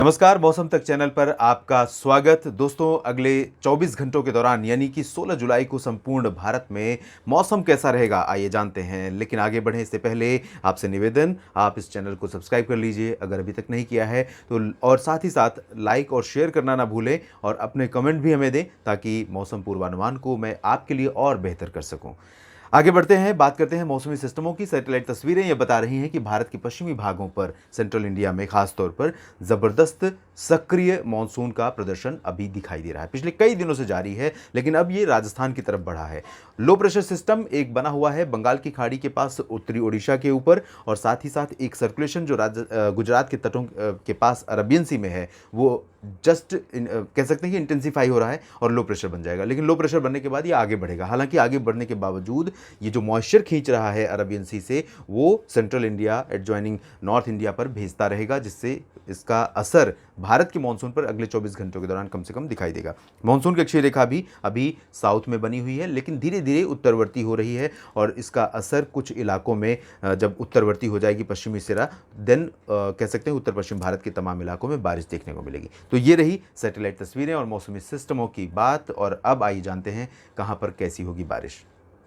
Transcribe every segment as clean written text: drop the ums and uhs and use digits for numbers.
नमस्कार, मौसम तक चैनल पर आपका स्वागत। दोस्तों, अगले 24 घंटों के दौरान यानी कि 16 जुलाई को संपूर्ण भारत में मौसम कैसा रहेगा, आइए जानते हैं। लेकिन आगे बढ़ें इससे पहले आपसे निवेदन, आप इस चैनल को सब्सक्राइब कर लीजिए अगर अभी तक नहीं किया है तो, और साथ ही साथ लाइक और शेयर करना ना भूलें और अपने कमेंट भी हमें दें ताकि मौसम पूर्वानुमान को मैं आपके लिए और बेहतर कर सकूं। आगे बढ़ते हैं, बात करते हैं मौसमी सिस्टमों की। सैटेलाइट तस्वीरें ये बता रही हैं कि भारत के पश्चिमी भागों पर, सेंट्रल इंडिया में खास तौर पर जबरदस्त सक्रिय मानसून का प्रदर्शन अभी दिखाई दे रहा है। पिछले कई दिनों से जारी है, लेकिन अब ये राजस्थान की तरफ बढ़ा है। लो प्रेशर सिस्टम एक बना हुआ है बंगाल की खाड़ी के पास उत्तरी ओडिशा के ऊपर, और साथ ही साथ एक सर्कुलेशन जो गुजरात के तटों के पास अरबियन सी में है, वो जस्ट कह सकते हैं कि इंटेंसिफाई हो रहा है और लो प्रेशर बन जाएगा। लेकिन लो प्रेशर बनने के बाद ये आगे बढ़ेगा। हालांकि आगे बढ़ने के बावजूद ये जो मॉइस्चर खींच रहा है अरबियन सी से, वो central India adjoining north India पर भेजता रहेगा, जिससे इसका असर भारत के मानसून पर अगले 24 घंटों के दौरान कम से कम दिखाई देगा। मानसून की अक्षीय रेखा भी अभी साउथ में बनी हुई है, लेकिन धीरे धीरे उत्तरवर्ती हो रही है और इसका असर कुछ इलाकों में जब उत्तरवर्ती हो जाएगी पश्चिमी सिरा, देन कह सकते हैं उत्तर पश्चिम भारत के तमाम इलाकों में बारिश देखने को मिलेगी। तो ये रही सैटेलाइट तस्वीरें और मौसमी सिस्टमों की बात, और अब आइए जानते हैं कहां पर कैसी होगी बारिश।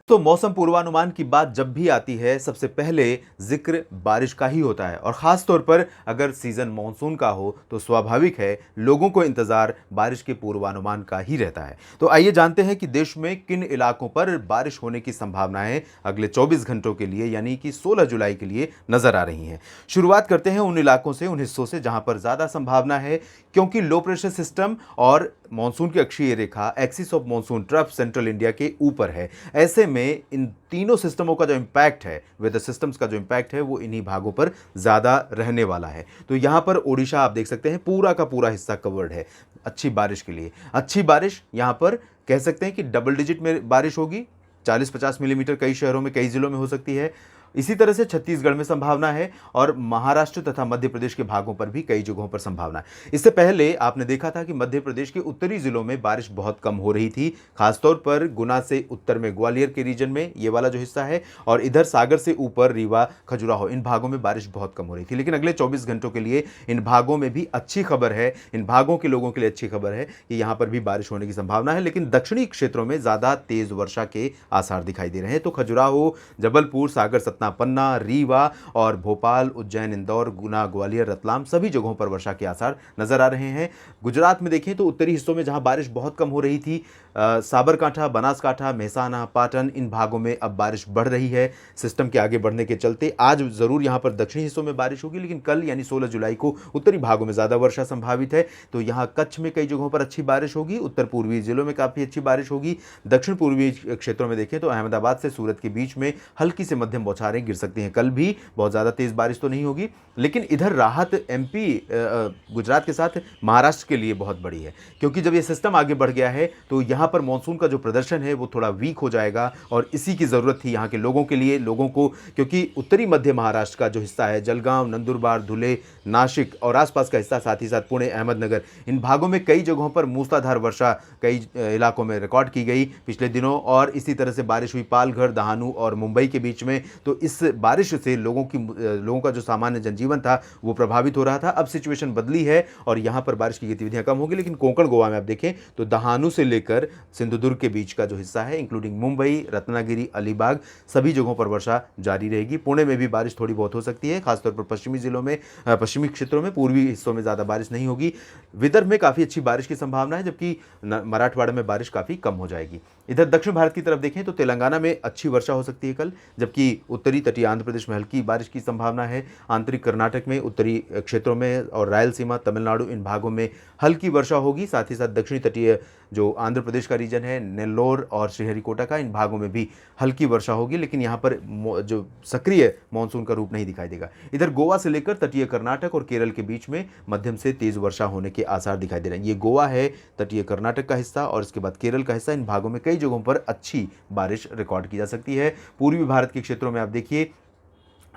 तो मौसम पूर्वानुमान की बात जब भी आती है, सबसे पहले जिक्र बारिश का ही होता है, और ख़ास तौर पर अगर सीज़न मानसून का हो तो स्वाभाविक है लोगों को इंतज़ार बारिश के पूर्वानुमान का ही रहता है। तो आइए जानते हैं कि देश में किन इलाकों पर बारिश होने की संभावनाएं अगले 24 घंटों के लिए यानी कि 16 जुलाई के लिए नज़र आ रही हैं। शुरुआत करते हैं उन इलाकों से, उन हिस्सों से जहां पर ज़्यादा संभावना है, क्योंकि लो प्रेशर सिस्टम और मानसून की अक्षीय रेखा, axis of monsoon trough, central India के ऊपर है। ऐसे में इन तीनों सिस्टमों का जो इंपैक्ट है, वेदर सिस्टम्स का जो इंपैक्ट है, वो इन्हीं भागों पर ज़्यादा रहने वाला है। तो यहाँ पर ओडिशा आप देख सकते हैं पूरा का पूरा हिस्सा कवर्ड है अच्छी बारिश के लिए। अच्छी बारिश यहाँ पर कह सकते हैं कि डबल डिजिट में बारिश होगी, 40-50 मिलीमीटर कई शहरों में, कई जिलों में हो सकती है। इसी तरह से छत्तीसगढ़ में संभावना है और महाराष्ट्र तथा मध्य प्रदेश के भागों पर भी कई जगहों पर संभावना है। इससे पहले आपने देखा था कि मध्य प्रदेश के उत्तरी जिलों में बारिश बहुत कम हो रही थी, खासतौर पर गुना से उत्तर में ग्वालियर के रीजन में, ये वाला जो हिस्सा है, और इधर सागर से ऊपर रीवा, खजुराहो, इन भागों में बारिश बहुत कम हो रही थी। लेकिन अगले 24 घंटों के लिए इन भागों में भी अच्छी खबर है, इन भागों के लोगों के लिए अच्छी खबर है कि यहाँ पर भी बारिश होने की संभावना है। लेकिन दक्षिणी क्षेत्रों में ज़्यादा तेज वर्षा के आसार दिखाई दे रहे हैं। तो खजुराहो, जबलपुर, सागर, सतना, पन्ना, रीवा और भोपाल, उज्जैन, इंदौर, गुना, ग्वालियर, रतलाम, सभी जगहों पर वर्षा के आसार नजर आ रहे हैं। गुजरात में देखें तो उत्तरी हिस्सों में जहां बारिश बहुत कम हो रही थी, साबरकांठा, बनासकांठा, मेहसाना, पाटन, इन भागों में अब बारिश बढ़ रही है सिस्टम के आगे बढ़ने के चलते। आज जरूर यहां पर दक्षिणी हिस्सों में बारिश होगी, लेकिन कल यानी 16 जुलाई को उत्तरी भागों में ज्यादा वर्षा संभावित है। तो यहां कच्छ में कई जगहों पर अच्छी बारिश होगी, उत्तर पूर्वी जिलों में काफी अच्छी बारिश होगी। दक्षिण पूर्वी क्षेत्रों में देखें तो अहमदाबाद से सूरत के बीच में हल्की से मध्यम बौछारें गिर सकती हैं। कल भी बहुत ज़्यादा तेज़ बारिश तो नहीं होगी, लेकिन इधर राहत एमपी गुजरात के साथ महाराष्ट्र के लिए बहुत बड़ी है, क्योंकि जब ये सिस्टम आगे बढ़ गया है तो यहाँ पर मानसून का जो प्रदर्शन है वो थोड़ा वीक हो जाएगा, और इसी की ज़रूरत थी यहाँ के लोगों के लिए, लोगों को, क्योंकि उत्तरी मध्य महाराष्ट्र का जो हिस्सा है, जलगांव, नंदुरबार, धुले, नासिक और आसपास का हिस्सा, साथ ही साथ पुणे, अहमदनगर, इन भागों में कई जगहों पर मूसलाधार वर्षा कई इलाकों में रिकॉर्ड की गई पिछले दिनों, और इसी तरह से बारिश हुई पालघर, दहानू और मुंबई के बीच में। तो इस बारिश से लोगों का जो सामान्य जनजीवन था वो प्रभावित हो रहा था। अब सिचुएशन बदली है और यहां पर बारिश की गतिविधियां कम होगी, लेकिन कोंकण गोवा में आप देखें तो दहानू से लेकर सिंधुदुर्ग के बीच का जो हिस्सा है, इंक्लूडिंग मुंबई, रत्नागिरी, अलीबाग, सभी जगहों पर वर्षा जारी रहेगी। पुणे में भी बारिश थोड़ी बहुत हो सकती है, खासतौर पर पश्चिमी जिलों में, पश्चिमी क्षेत्रों में, पूर्वी हिस्सों में ज़्यादा बारिश नहीं होगी। विदर्भ में काफ़ी अच्छी बारिश की संभावना है, जबकि मराठवाड़ा में बारिश काफ़ी कम हो जाएगी। इधर दक्षिण भारत की तरफ देखें तो तेलंगाना में अच्छी वर्षा हो सकती है कल, जबकि उत्तरी तटीय आंध्र प्रदेश में हल्की बारिश की संभावना है। आंतरिक कर्नाटक में, उत्तरी क्षेत्रों में और रायलसीमा, तमिलनाडु, इन भागों में हल्की वर्षा होगी। साथ ही साथ दक्षिणी तटीय जो आंध्र प्रदेश का रीजन है, नेल्लोर और श्रीहरिकोटा का, इन भागों में भी हल्की वर्षा होगी, लेकिन यहाँ पर जो सक्रिय मानसून का रूप नहीं दिखाई देगा। इधर गोवा से लेकर तटीय कर्नाटक और केरल के बीच में मध्यम से तेज वर्षा होने के आसार दिखाई दे रहे हैं। ये गोवा है, तटीय कर्नाटक का हिस्सा और इसके बाद केरल का हिस्सा, इन भागों में कई जगहों पर अच्छी बारिश रिकॉर्ड की जा सकती है। पूर्वी भारत के क्षेत्रों में आप देखिए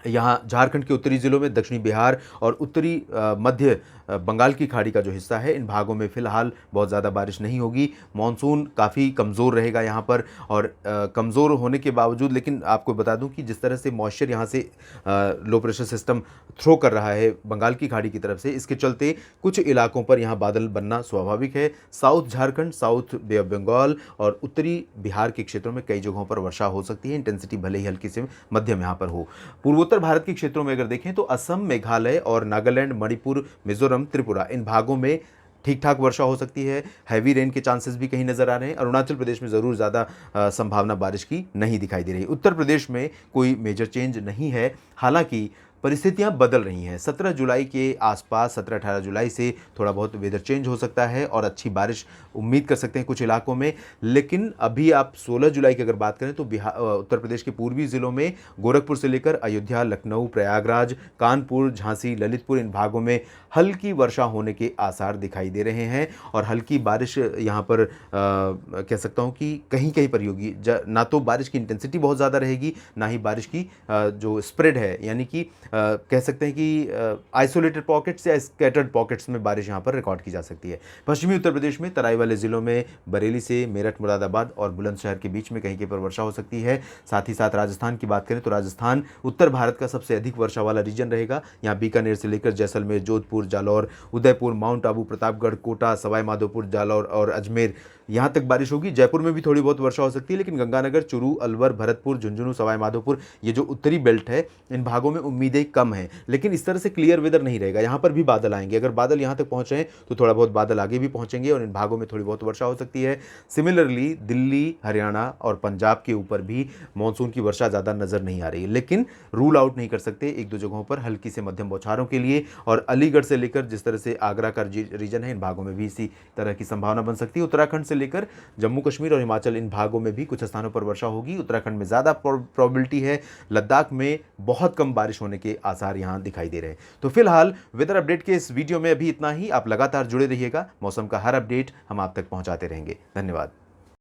यहाँ झारखंड के उत्तरी ज़िलों में, दक्षिणी बिहार और उत्तरी मध्य बंगाल की खाड़ी का जो हिस्सा है, इन भागों में फ़िलहाल बहुत ज़्यादा बारिश नहीं होगी। मॉनसून काफ़ी कमज़ोर रहेगा यहाँ पर, और कमज़ोर होने के बावजूद, लेकिन आपको बता दूं कि जिस तरह से मॉइस्चर यहाँ से लो प्रेशर सिस्टम थ्रो कर रहा है बंगाल की खाड़ी की तरफ से, इसके चलते कुछ इलाकों पर यहाँ बादल बनना स्वाभाविक है। South Jharkhand, south bay of Bengal और उत्तरी बिहार के क्षेत्रों में कई जगहों पर वर्षा हो सकती है। इंटेंसिटी भले ही हल्की से मध्यम यहाँ पर हो। पूर्वोत्तर भारत के क्षेत्रों में अगर देखें तो असम, मेघालय और नागालैंड, मणिपुर, मिजोरम, त्रिपुरा, इन भागों में ठीक ठाक वर्षा हो सकती है। हैवी रेन के चांसेस भी कहीं नजर आ रहे हैं। अरुणाचल प्रदेश में ज़रूर ज़्यादा संभावना बारिश की नहीं दिखाई दे रही। उत्तर प्रदेश में कोई मेजर चेंज नहीं है, हालांकि परिस्थितियां बदल रही हैं। 17 जुलाई के आसपास, 17-18 जुलाई से थोड़ा बहुत वेदर चेंज हो सकता है और अच्छी बारिश उम्मीद कर सकते हैं कुछ इलाकों में। लेकिन अभी आप 16 जुलाई की अगर बात करें तो उत्तर प्रदेश के पूर्वी ज़िलों में, गोरखपुर से लेकर अयोध्या, लखनऊ, प्रयागराज, कानपुर, झांसी, ललितपुर, इन भागों में हल्की वर्षा होने के आसार दिखाई दे रहे हैं। और हल्की बारिश यहाँ पर कह सकता हूँ कि कहीं कहीं पर होगी। ना तो बारिश की इंटेंसिटी बहुत ज़्यादा रहेगी, ना ही बारिश की जो स्प्रेड है, यानी कि कह सकते हैं कि आइसोलेटेड पॉकेट्स या स्कैटर्ड पॉकेट्स में बारिश यहाँ पर रिकॉर्ड की जा सकती है। पश्चिमी उत्तर प्रदेश में तराई वाले ज़िलों में बरेली से मेरठ, मुरादाबाद और बुलंदशहर के बीच में कहीं कहीं पर वर्षा हो सकती है। साथ ही साथ राजस्थान की बात करें तो राजस्थान उत्तर भारत का सबसे अधिक वर्षा वाला रीजन रहेगा। यहाँ बीकानेर से लेकर जैसलमेर, जोधपुर, जालौर, उदयपुर, माउंट आबू, प्रतापगढ़, कोटा, सवाई माधोपुर, जालौर और अजमेर, यहाँ तक बारिश होगी। जयपुर में भी थोड़ी बहुत वर्षा हो सकती है, लेकिन गंगानगर, चुरू, अलवर, भरतपुर, झुंझुनू, सवाई माधोपुर, ये जो उत्तरी बेल्ट है, इन भागों में उम्मीदें कम हैं। लेकिन इस तरह से क्लियर वेदर नहीं रहेगा, यहाँ पर भी बादल आएंगे। अगर बादल यहाँ तक पहुँचे तो थोड़ा बहुत बादल आगे भी पहुँचेंगे और इन भागों में थोड़ी बहुत वर्षा हो सकती है। सिमिलरली दिल्ली, हरियाणा और पंजाब के ऊपर भी मानसून की वर्षा ज़्यादा नज़र नहीं आ रही है, लेकिन रूल आउट नहीं कर सकते एक दो जगहों पर हल्की से मध्यम बौछारों के लिए। और अलीगढ़ से लेकर जिस तरह से आगरा का रीजन है, इन भागों में भी इसी तरह की संभावना बन सकती है। उत्तराखंड से लेकर जम्मू कश्मीर और हिमाचल, इन भागों में भी कुछ स्थानों पर वर्षा होगी। उत्तराखंड में ज़्यादा प्रोबेबिलिटी है। लद्दाख में बहुत कम बारिश होने के आसार यहाँ दिखाई दे रहे हैं। तो फिलहाल वेदर अपडेट के इस वीडियो में अभी इतना ही। आप लगातार जुड़े रहिएगा, मौसम का हर अपडेट हम आप तक पहुँचाते रहेंगे। धन्यवाद।